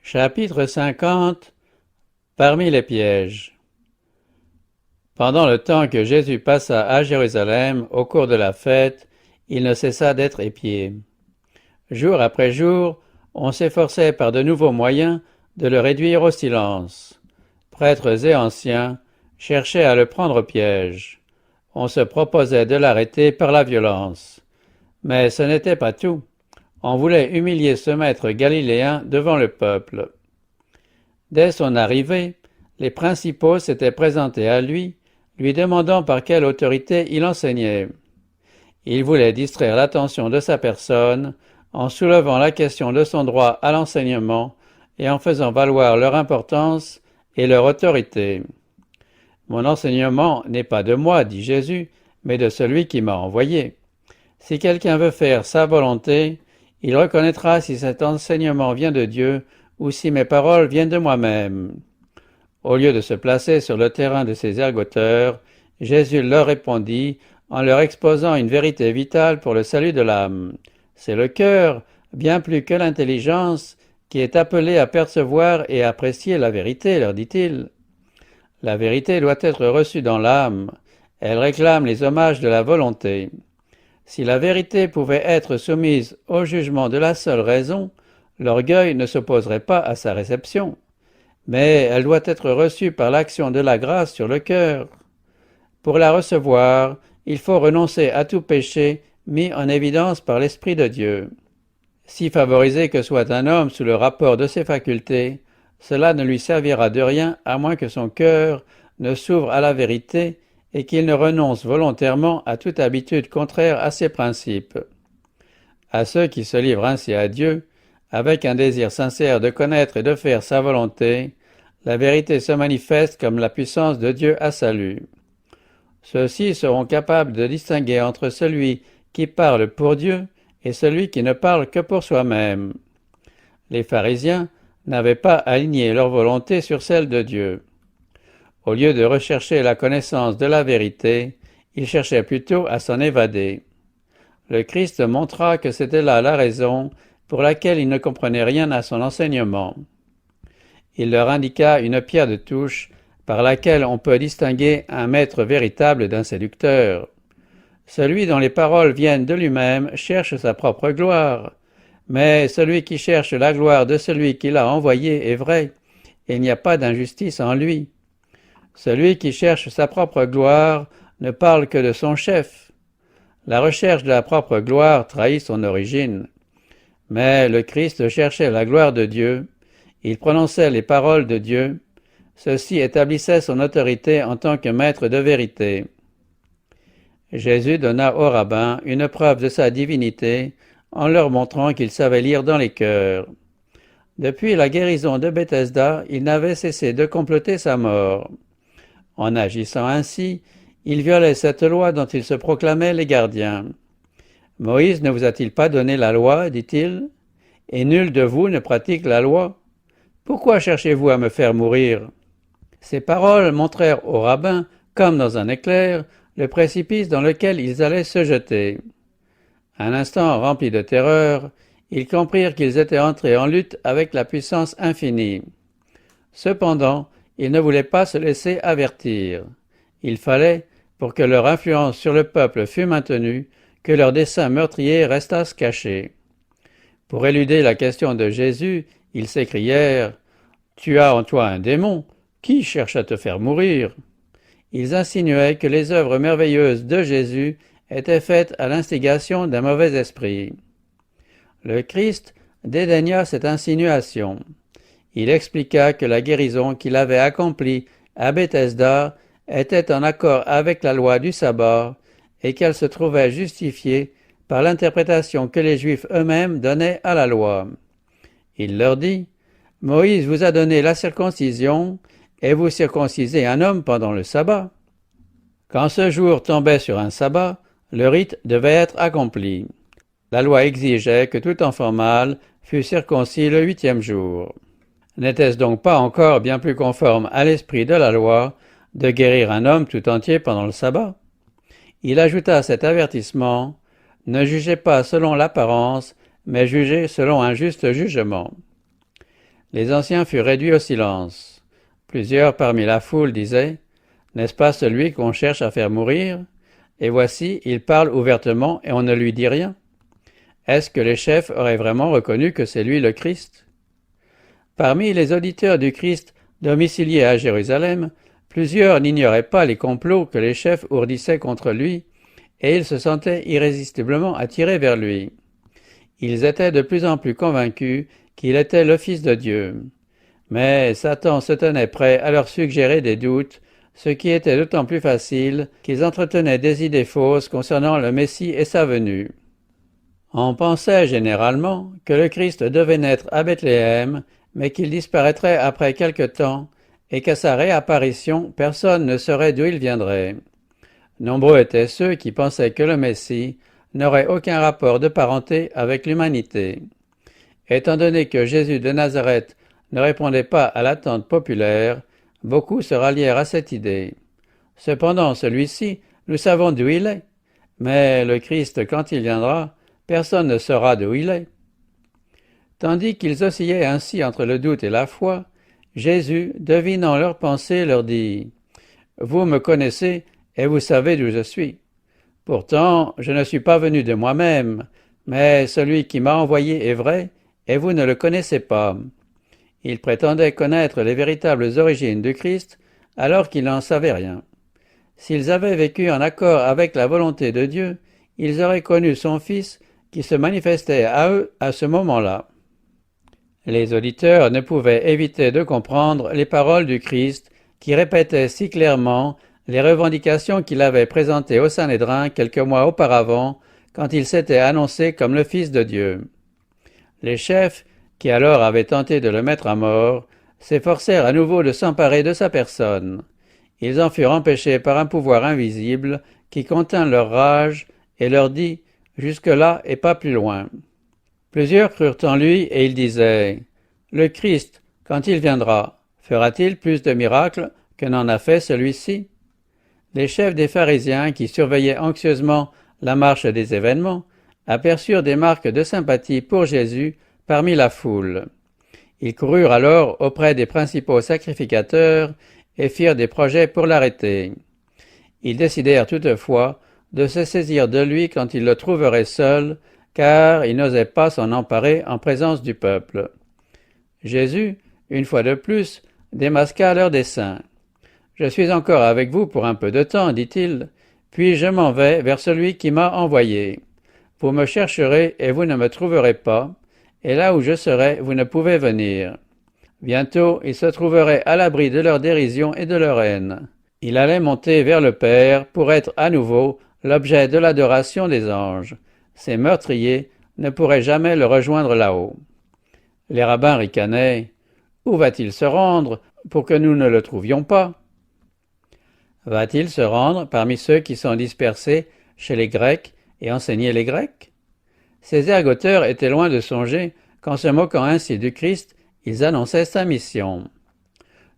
Chapitre 50. Parmi les pièges. Pendant le temps que Jésus passa à Jérusalem au cours de la fête, il ne cessa d'être épié. Jour après jour, on s'efforçait par de nouveaux moyens de le réduire au silence. Prêtres et anciens cherchaient à le prendre au piège. On se proposait de l'arrêter par la violence. Mais ce n'était pas tout. On voulait humilier ce maître galiléen devant le peuple. Dès son arrivée, les principaux s'étaient présentés à lui demandant par quelle autorité il enseignait. Ils voulaient distraire l'attention de sa personne en soulevant la question de son droit à l'enseignement et en faisant valoir leur importance et leur autorité. « Mon enseignement n'est pas de moi, dit Jésus, mais de celui qui m'a envoyé. Si quelqu'un veut faire sa volonté, il reconnaîtra si cet enseignement vient de Dieu ou si mes paroles viennent de moi-même. » Au lieu de se placer sur le terrain de ces ergoteurs, Jésus leur répondit en leur exposant une vérité vitale pour le salut de l'âme. C'est le cœur, bien plus que l'intelligence, qui est appelé à percevoir et apprécier la vérité, leur dit-il. La vérité doit être reçue dans l'âme. Elle réclame les hommages de la volonté. Si la vérité pouvait être soumise au jugement de la seule raison, l'orgueil ne s'opposerait pas à sa réception. Mais elle doit être reçue par l'action de la grâce sur le cœur. Pour la recevoir, il faut renoncer à tout péché mis en évidence par l'Esprit de Dieu. Si favorisé que soit un homme sous le rapport de ses facultés, cela ne lui servira de rien à moins que son cœur ne s'ouvre à la vérité et qu'il ne renonce volontairement à toute habitude contraire à ses principes. À ceux qui se livrent ainsi à Dieu, avec un désir sincère de connaître et de faire sa volonté, la vérité se manifeste comme la puissance de Dieu à salut. Ceux-ci seront capables de distinguer entre celui qui parle pour Dieu et celui qui ne parle que pour soi-même. Les pharisiens n'avaient pas aligné leur volonté sur celle de Dieu. Au lieu de rechercher la connaissance de la vérité, ils cherchaient plutôt à s'en évader. Le Christ montra que c'était là la raison pour laquelle ils ne comprenaient rien à son enseignement. Il leur indiqua une pierre de touche par laquelle on peut distinguer un maître véritable d'un séducteur. Celui dont les paroles viennent de lui-même cherche sa propre gloire, mais celui qui cherche la gloire de celui qui l'a envoyé est vrai, et il n'y a pas d'injustice en lui. Celui qui cherche sa propre gloire ne parle que de son chef. La recherche de la propre gloire trahit son origine. Mais le Christ cherchait la gloire de Dieu, il prononçait les paroles de Dieu, ceci établissait son autorité en tant que maître de vérité. Jésus donna aux rabbins une preuve de sa divinité en leur montrant qu'il savait lire dans les cœurs. Depuis la guérison de Bethesda, il n'avait cessé de comploter sa mort. En agissant ainsi, il violait cette loi dont il se proclamait les gardiens. « Moïse ne vous a-t-il pas donné la loi, dit-il, et nul de vous ne pratique la loi? Pourquoi cherchez-vous à me faire mourir ?» Ces paroles montrèrent aux rabbins, comme dans un éclair, le précipice dans lequel ils allaient se jeter. Un instant rempli de terreur, ils comprirent qu'ils étaient entrés en lutte avec la puissance infinie. Cependant, ils ne voulaient pas se laisser avertir. Il fallait, pour que leur influence sur le peuple fût maintenue, que leurs desseins meurtriers restassent cachés. Pour éluder la question de Jésus, ils s'écrièrent « Tu as en toi un démon, qui cherche à te faire mourir ?» Ils insinuaient que les œuvres merveilleuses de Jésus étaient faites à l'instigation d'un mauvais esprit. Le Christ dédaigna cette insinuation. Il expliqua que la guérison qu'il avait accomplie à Bethesda était en accord avec la loi du sabbat et qu'elle se trouvait justifiée par l'interprétation que les Juifs eux-mêmes donnaient à la loi. Il leur dit « Moïse vous a donné la circoncision, et vous circoncisez un homme pendant le sabbat. » Quand ce jour tombait sur un sabbat, le rite devait être accompli. La loi exigeait que tout enfant mâle fût circoncis le 8e jour. N'était-ce donc pas encore bien plus conforme à l'esprit de la loi de guérir un homme tout entier pendant le sabbat? Il ajouta cet avertissement « Ne jugez pas selon l'apparence, mais jugez selon un juste jugement. » Les anciens furent réduits au silence. Plusieurs parmi la foule disaient « N'est-ce pas celui qu'on cherche à faire mourir? Et voici, il parle ouvertement et on ne lui dit rien. Est-ce que les chefs auraient vraiment reconnu que c'est lui le Christ ?» Parmi les auditeurs du Christ domiciliés à Jérusalem, plusieurs n'ignoraient pas les complots que les chefs ourdissaient contre lui, et ils se sentaient irrésistiblement attirés vers lui. Ils étaient de plus en plus convaincus qu'il était le Fils de Dieu. Mais Satan se tenait prêt à leur suggérer des doutes, ce qui était d'autant plus facile qu'ils entretenaient des idées fausses concernant le Messie et sa venue. On pensait généralement que le Christ devait naître à Bethléem, mais qu'il disparaîtrait après quelque temps, et qu'à sa réapparition, personne ne saurait d'où il viendrait. Nombreux étaient ceux qui pensaient que le Messie n'aurait aucun rapport de parenté avec l'humanité. Étant donné que Jésus de Nazareth ne répondait pas à l'attente populaire, beaucoup se rallièrent à cette idée. Cependant, celui-ci, nous savons d'où il est, mais le Christ, quand il viendra, personne ne saura d'où il est. Tandis qu'ils oscillaient ainsi entre le doute et la foi, Jésus, devinant leurs pensées, leur dit « Vous me connaissez et vous savez d'où je suis. Pourtant, je ne suis pas venu de moi-même, mais celui qui m'a envoyé est vrai, et vous ne le connaissez pas. » Il prétendait connaître les véritables origines du Christ, alors qu'il n'en savait rien. S'ils avaient vécu en accord avec la volonté de Dieu, ils auraient connu son Fils qui se manifestait à eux à ce moment-là. Les auditeurs ne pouvaient éviter de comprendre les paroles du Christ qui répétait si clairement les revendications qu'il avait présentées au Sanhédrin quelques mois auparavant quand il s'était annoncé comme le Fils de Dieu. Les chefs, qui alors avaient tenté de le mettre à mort, s'efforcèrent à nouveau de s'emparer de sa personne. Ils en furent empêchés par un pouvoir invisible qui contint leur rage et leur dit « Jusque-là et pas plus loin ». Plusieurs crurent en lui et ils disaient « Le Christ, quand il viendra, fera-t-il plus de miracles que n'en a fait celui-ci » Les chefs des pharisiens, qui surveillaient anxieusement la marche des événements, aperçurent des marques de sympathie pour Jésus parmi la foule. Ils coururent alors auprès des principaux sacrificateurs et firent des projets pour l'arrêter. Ils décidèrent toutefois de se saisir de lui quand ils le trouveraient seul, car ils n'osaient pas s'en emparer en présence du peuple. Jésus, une fois de plus, démasqua leurs desseins. « Je suis encore avec vous pour un peu de temps, dit-il, puis je m'en vais vers celui qui m'a envoyé. Vous me chercherez et vous ne me trouverez pas, et là où je serai, vous ne pouvez venir. » Bientôt, il se trouverait à l'abri de leur dérision et de leur haine. Il allait monter vers le Père pour être à nouveau l'objet de l'adoration des anges. Ces meurtriers ne pourraient jamais le rejoindre là-haut. Les rabbins ricanaient. « Où va-t-il se rendre pour que nous ne le trouvions pas? Va-t-il se rendre parmi ceux qui sont dispersés chez les Grecs et enseigner les Grecs ?» Ces ergoteurs étaient loin de songer qu'en se moquant ainsi du Christ, ils annonçaient sa mission.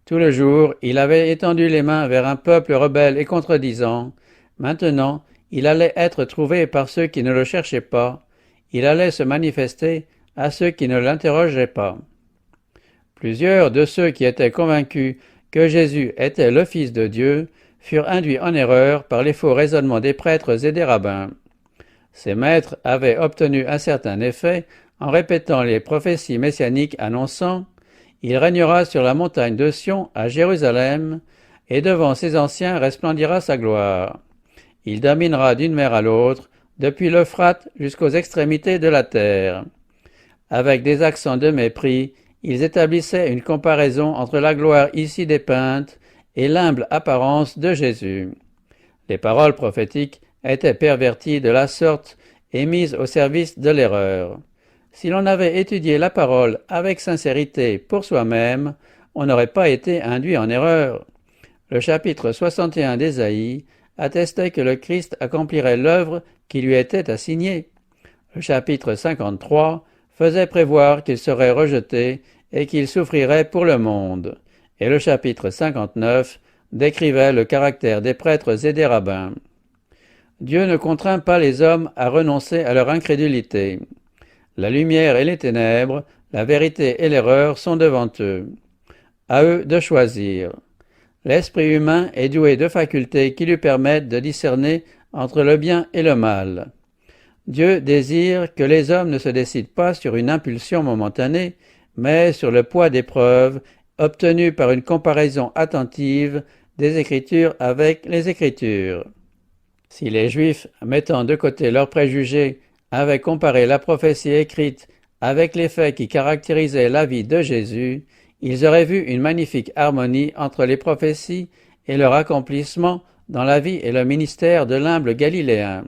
Tout le jour, il avait étendu les mains vers un peuple rebelle et contredisant. Maintenant, il allait être trouvé par ceux qui ne le cherchaient pas. Il allait se manifester à ceux qui ne l'interrogeaient pas. Plusieurs de ceux qui étaient convaincus que Jésus était le Fils de Dieu furent induits en erreur par les faux raisonnements des prêtres et des rabbins. Ces maîtres avaient obtenu un certain effet en répétant les prophéties messianiques annonçant « Il régnera sur la montagne de Sion à Jérusalem, et devant ses anciens resplendira sa gloire. Il dominera d'une mer à l'autre, depuis l'Euphrate jusqu'aux extrémités de la terre. » Avec des accents de mépris, ils établissaient une comparaison entre la gloire ici dépeinte et l'humble apparence de Jésus. Les paroles prophétiques étaient perverties de la sorte et mises au service de l'erreur. Si l'on avait étudié la parole avec sincérité pour soi-même, on n'aurait pas été induit en erreur. Le chapitre 61 d'Ésaïe attestait que le Christ accomplirait l'œuvre qui lui était assignée. Le chapitre 53 faisait prévoir qu'il serait rejeté et qu'il souffrirait pour le monde. Et le chapitre 59 décrivait le caractère des prêtres et des rabbins. Dieu ne contraint pas les hommes à renoncer à leur incrédulité. La lumière et les ténèbres, la vérité et l'erreur sont devant eux. À eux de choisir. L'esprit humain est doué de facultés qui lui permettent de discerner entre le bien et le mal. Dieu désire que les hommes ne se décident pas sur une impulsion momentanée, mais sur le poids des preuves obtenues par une comparaison attentive des Écritures avec les Écritures. Si les Juifs, mettant de côté leurs préjugés, avaient comparé la prophétie écrite avec les faits qui caractérisaient la vie de Jésus, ils auraient vu une magnifique harmonie entre les prophéties et leur accomplissement dans la vie et le ministère de l'humble Galiléen.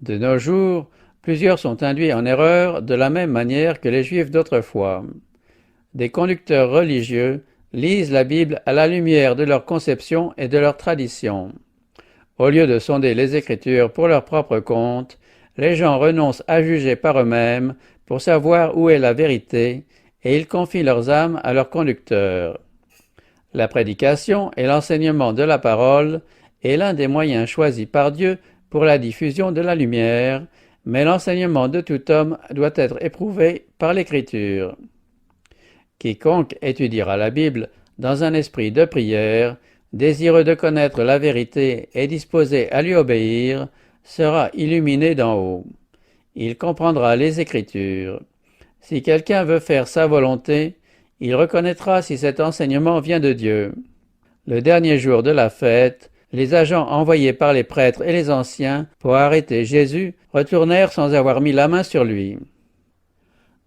De nos jours, plusieurs sont induits en erreur de la même manière que les Juifs d'autrefois. Des conducteurs religieux lisent la Bible à la lumière de leur conception et de leur tradition. Au lieu de sonder les Écritures pour leur propre compte, les gens renoncent à juger par eux-mêmes pour savoir où est la vérité, et ils confient leurs âmes à leurs conducteurs. La prédication et l'enseignement de la parole est l'un des moyens choisis par Dieu pour la diffusion de la lumière, mais l'enseignement de tout homme doit être éprouvé par l'Écriture. Quiconque étudiera la Bible dans un esprit de prière, désireux de connaître la vérité et disposé à lui obéir, sera illuminé d'en haut. Il comprendra les Écritures. Si quelqu'un veut faire sa volonté, il reconnaîtra si cet enseignement vient de Dieu. Le dernier jour de la fête, les agents envoyés par les prêtres et les anciens pour arrêter Jésus retournèrent sans avoir mis la main sur lui.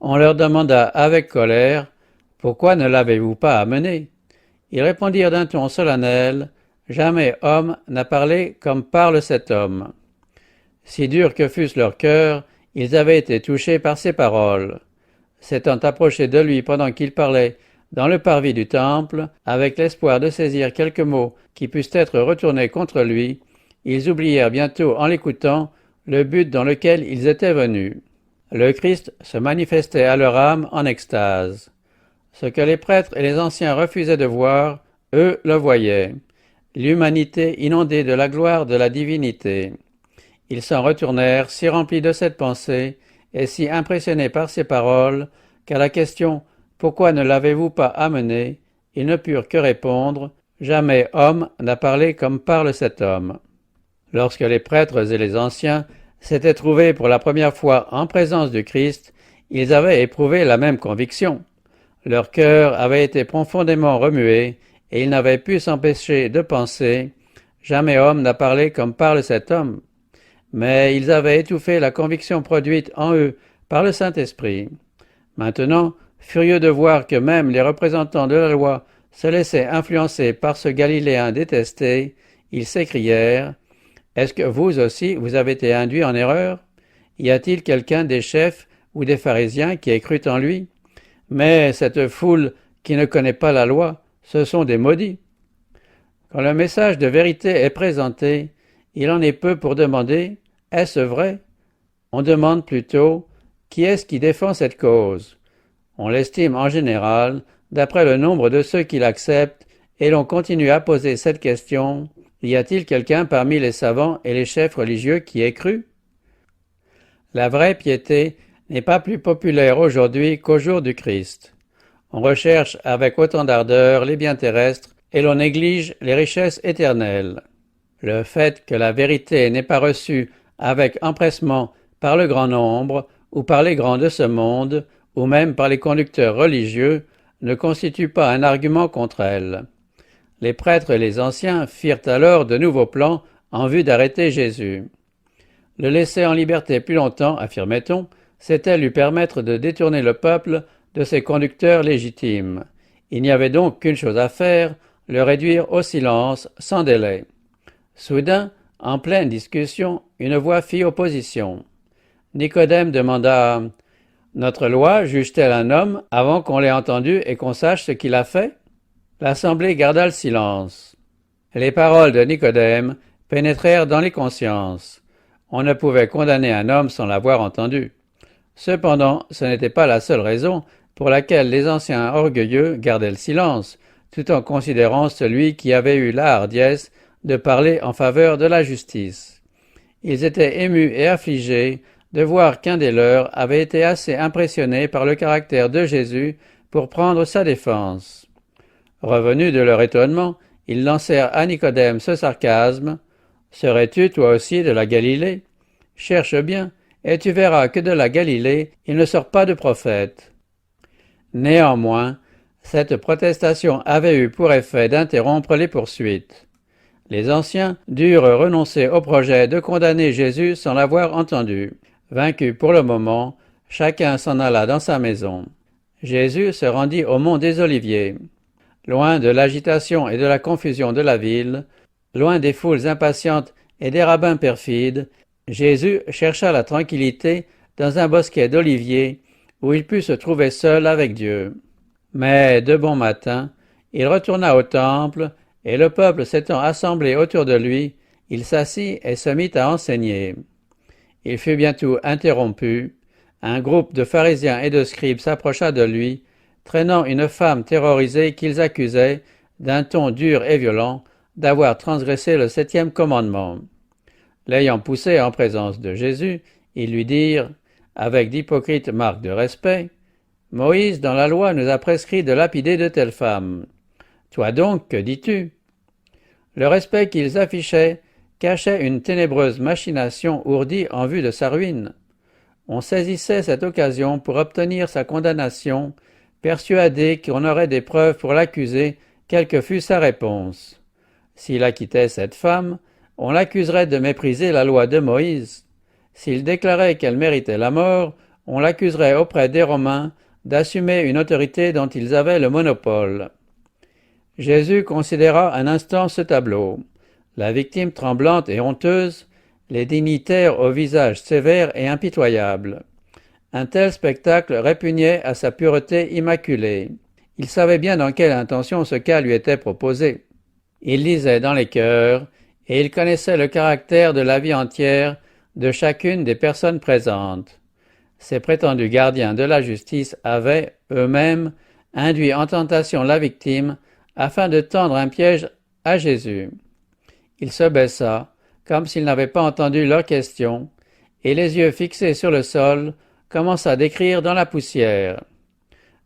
On leur demanda avec colère « Pourquoi ne l'avez-vous pas amené ?» Ils répondirent d'un ton solennel « Jamais homme n'a parlé comme parle cet homme. » Si durs que fussent leurs cœurs, ils avaient été touchés par ces paroles. S'étant approchés de lui pendant qu'il parlait dans le parvis du temple, avec l'espoir de saisir quelques mots qui puissent être retournés contre lui, ils oublièrent bientôt en l'écoutant le but dans lequel ils étaient venus. Le Christ se manifestait à leur âme en extase. Ce que les prêtres et les anciens refusaient de voir, eux le voyaient. L'humanité inondée de la gloire de la divinité. Ils s'en retournèrent si remplis de cette pensée et si impressionnés par ces paroles qu'à la question « Pourquoi ne l'avez-vous pas amené ?» ils ne purent que répondre « Jamais homme n'a parlé comme parle cet homme. » Lorsque les prêtres et les anciens s'étaient trouvés pour la première fois en présence du Christ, ils avaient éprouvé la même conviction. Leur cœur avait été profondément remué et ils n'avaient pu s'empêcher de penser « Jamais homme n'a parlé comme parle cet homme. » Mais ils avaient étouffé la conviction produite en eux par le Saint-Esprit. Maintenant, furieux de voir que même les représentants de la loi se laissaient influencer par ce Galiléen détesté, ils s'écrièrent « Est-ce que vous aussi vous avez été induits en erreur? Y a-t-il quelqu'un des chefs ou des pharisiens qui ait cru en lui? Mais cette foule qui ne connaît pas la loi, ce sont des maudits. » Quand le message de vérité est présenté, il en est peu pour demander « Est-ce vrai ?» On demande plutôt « Qui est-ce qui défend cette cause ?» On l'estime en général d'après le nombre de ceux qui l'acceptent et l'on continue à poser cette question « Y a-t-il quelqu'un parmi les savants et les chefs religieux qui ait cru ?» La vraie piété n'est pas plus populaire aujourd'hui qu'au jour du Christ. On recherche avec autant d'ardeur les biens terrestres et l'on néglige les richesses éternelles. Le fait que la vérité n'est pas reçue avec empressement par le grand nombre ou par les grands de ce monde ou même par les conducteurs religieux ne constitue pas un argument contre elle. Les prêtres et les anciens firent alors de nouveaux plans en vue d'arrêter Jésus. Le laisser en liberté plus longtemps, affirmait-on, c'était lui permettre de détourner le peuple de ses conducteurs légitimes. Il n'y avait donc qu'une chose à faire, le réduire au silence sans délai. Soudain, en pleine discussion, une voix fit opposition. Nicodème demanda « Notre loi juge-t-elle un homme avant qu'on l'ait entendu et qu'on sache ce qu'il a fait ?» L'assemblée garda le silence. Les paroles de Nicodème pénétrèrent dans les consciences. On ne pouvait condamner un homme sans l'avoir entendu. Cependant, ce n'était pas la seule raison pour laquelle les anciens orgueilleux gardaient le silence, tout en considérant celui qui avait eu la hardiesse de parler en faveur de la justice. Ils étaient émus et affligés de voir qu'un des leurs avait été assez impressionné par le caractère de Jésus pour prendre sa défense. Revenus de leur étonnement, ils lancèrent à Nicodème ce sarcasme: « Serais-tu toi aussi de la Galilée? Cherche bien, et tu verras que de la Galilée il ne sort pas de prophète. » Néanmoins, cette protestation avait eu pour effet d'interrompre les poursuites. Les anciens durent renoncer au projet de condamner Jésus sans l'avoir entendu. Vaincu pour le moment, chacun s'en alla dans sa maison. Jésus se rendit au mont des Oliviers. Loin de l'agitation et de la confusion de la ville, loin des foules impatientes et des rabbins perfides, Jésus chercha la tranquillité dans un bosquet d'oliviers où il put se trouver seul avec Dieu. Mais de bon matin, il retourna au temple, et le peuple s'étant assemblé autour de lui, il s'assit et se mit à enseigner. Il fut bientôt interrompu. Un groupe de pharisiens et de scribes s'approcha de lui, traînant une femme terrorisée qu'ils accusaient, d'un ton dur et violent, d'avoir transgressé le 7e commandement. L'ayant poussé en présence de Jésus, ils lui dirent, avec d'hypocrites marques de respect: « Moïse, dans la loi, nous a prescrit de lapider de telles femmes. Toi donc, que dis-tu » Le respect qu'ils affichaient cachait une ténébreuse machination ourdie en vue de sa ruine. On saisissait cette occasion pour obtenir sa condamnation, persuadé qu'on aurait des preuves pour l'accuser, quelle que fût sa réponse. S'il acquittait cette femme, on l'accuserait de mépriser la loi de Moïse. S'il déclarait qu'elle méritait la mort, on l'accuserait auprès des Romains d'assumer une autorité dont ils avaient le monopole. Jésus considéra un instant ce tableau. La victime tremblante et honteuse, les dignitaires au visage sévère et impitoyable. Un tel spectacle répugnait à sa pureté immaculée. Il savait bien dans quelle intention ce cas lui était proposé. Il lisait dans les cœurs, et il connaissait le caractère de la vie entière de chacune des personnes présentes. Ces prétendus gardiens de la justice avaient, eux-mêmes, induit en tentation la victime afin de tendre un piège à Jésus. Il se baissa, comme s'il n'avait pas entendu leurs questions, et les yeux fixés sur le sol, commença d'écrire dans la poussière.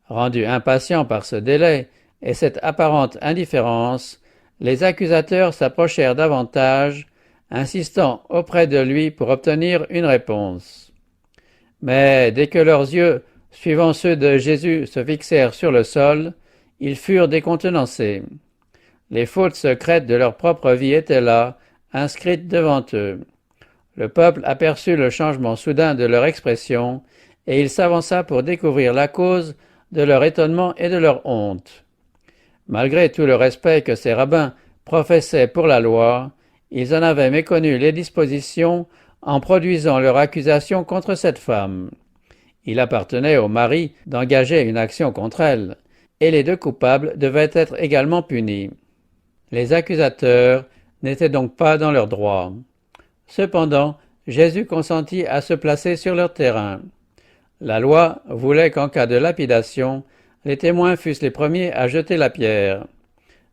Rendus impatients par ce délai et cette apparente indifférence, les accusateurs s'approchèrent davantage, insistant auprès de lui pour obtenir une réponse. Mais dès que leurs yeux, suivant ceux de Jésus, se fixèrent sur le sol, ils furent décontenancés. Les fautes secrètes de leur propre vie étaient là, inscrites devant eux. Le peuple aperçut le changement soudain de leur expression, et il s'avança pour découvrir la cause de leur étonnement et de leur honte. Malgré tout le respect que ces rabbins professaient pour la loi, ils en avaient méconnu les dispositions en produisant leur accusation contre cette femme. Il appartenait au mari d'engager une action contre elle, et les deux coupables devaient être également punis. Les accusateurs n'étaient donc pas dans leur droit. Cependant, Jésus consentit à se placer sur leur terrain. La loi voulait qu'en cas de lapidation, les témoins fussent les premiers à jeter la pierre.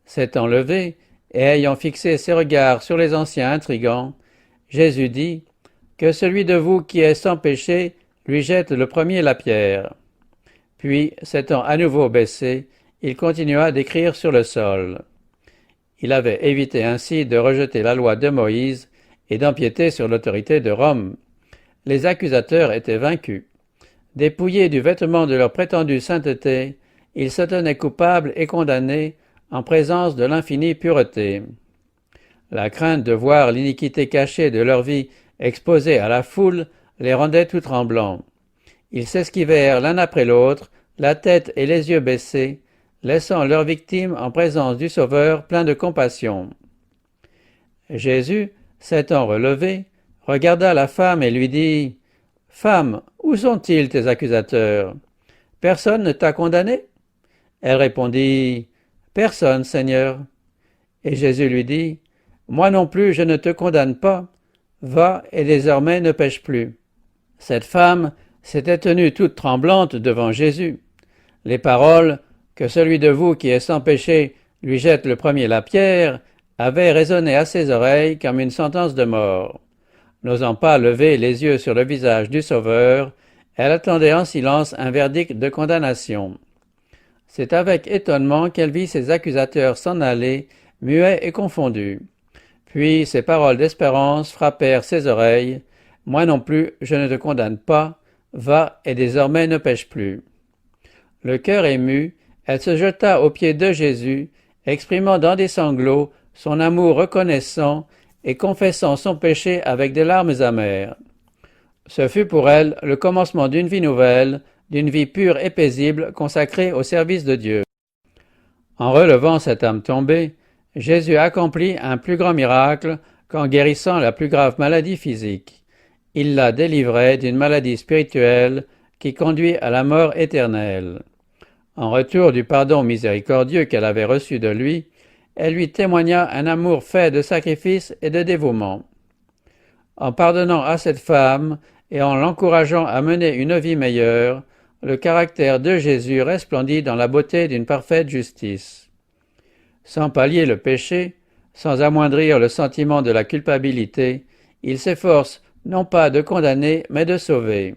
S'étant levé, et ayant fixé ses regards sur les anciens intrigants, Jésus dit: « Que celui de vous qui est sans péché lui jette le premier la pierre. » Puis, s'étant à nouveau baissé, il continua d'écrire sur le sol. Il avait évité ainsi de rejeter la loi de Moïse et d'empiéter sur l'autorité de Rome. Les accusateurs étaient vaincus. Dépouillés du vêtement de leur prétendue sainteté, ils se tenaient coupables et condamnés en présence de l'infinie pureté. La crainte de voir l'iniquité cachée de leur vie exposée à la foule les rendait tout tremblants. Ils s'esquivèrent l'un après l'autre, la tête et les yeux baissés, laissant leur victime en présence du Sauveur plein de compassion. Jésus, s'étant relevé, regarda la femme et lui dit: « Femme, où sont-ils tes accusateurs? Personne ne t'a condamné » Elle répondit: « Personne, Seigneur. » Et Jésus lui dit: « Moi non plus je ne te condamne pas. Va et désormais ne pêche plus. » Cette femme s'était tenue toute tremblante devant Jésus. Les paroles « Que celui de vous qui est sans péché lui jette le premier la pierre » avaient résonné à ses oreilles comme une sentence de mort. N'osant pas lever les yeux sur le visage du Sauveur, elle attendait en silence un verdict de condamnation. C'est avec étonnement qu'elle vit ses accusateurs s'en aller, muets et confondus. Puis ces paroles d'espérance frappèrent ses oreilles. « Moi non plus, je ne te condamne pas. Va et désormais ne pêche plus. » Le cœur ému, elle se jeta aux pieds de Jésus, exprimant dans des sanglots son amour reconnaissant et confessant son péché avec des larmes amères. Ce fut pour elle le commencement d'une vie nouvelle, d'une vie pure et paisible consacrée au service de Dieu. En relevant cette âme tombée, Jésus accomplit un plus grand miracle qu'en guérissant la plus grave maladie physique. Il la délivrait d'une maladie spirituelle qui conduit à la mort éternelle. En retour du pardon miséricordieux qu'elle avait reçu de lui, elle lui témoigna un amour fait de sacrifice et de dévouement. En pardonnant à cette femme et en l'encourageant à mener une vie meilleure, le caractère de Jésus resplendit dans la beauté d'une parfaite justice. Sans pallier le péché, sans amoindrir le sentiment de la culpabilité, il s'efforce non pas de condamner, mais de sauver.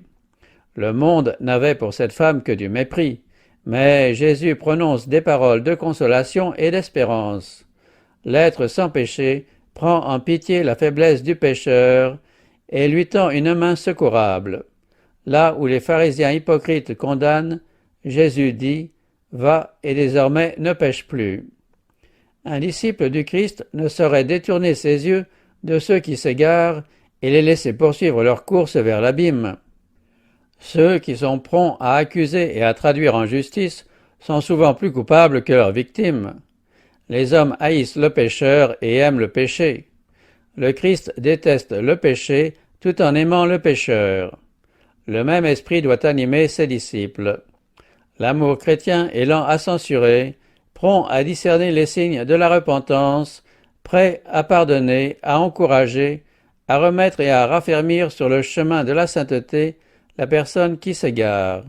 Le monde n'avait pour cette femme que du mépris, mais Jésus prononce des paroles de consolation et d'espérance. L'être sans péché prend en pitié la faiblesse du pécheur et lui tend une main secourable. Là où les pharisiens hypocrites condamnent, Jésus dit « Va et désormais ne pêche plus ». Un disciple du Christ ne saurait détourner ses yeux de ceux qui s'égarent et les laisser poursuivre leur course vers l'abîme. Ceux qui sont prompts à accuser et à traduire en justice sont souvent plus coupables que leurs victimes. Les hommes haïssent le pécheur et aiment le péché. Le Christ déteste le péché tout en aimant le pécheur. Le même esprit doit animer ses disciples. L'amour chrétien est lent à censurer, prompt à discerner les signes de la repentance, prêt à pardonner, à encourager, à remettre et à raffermir sur le chemin de la sainteté la personne qui s'égare.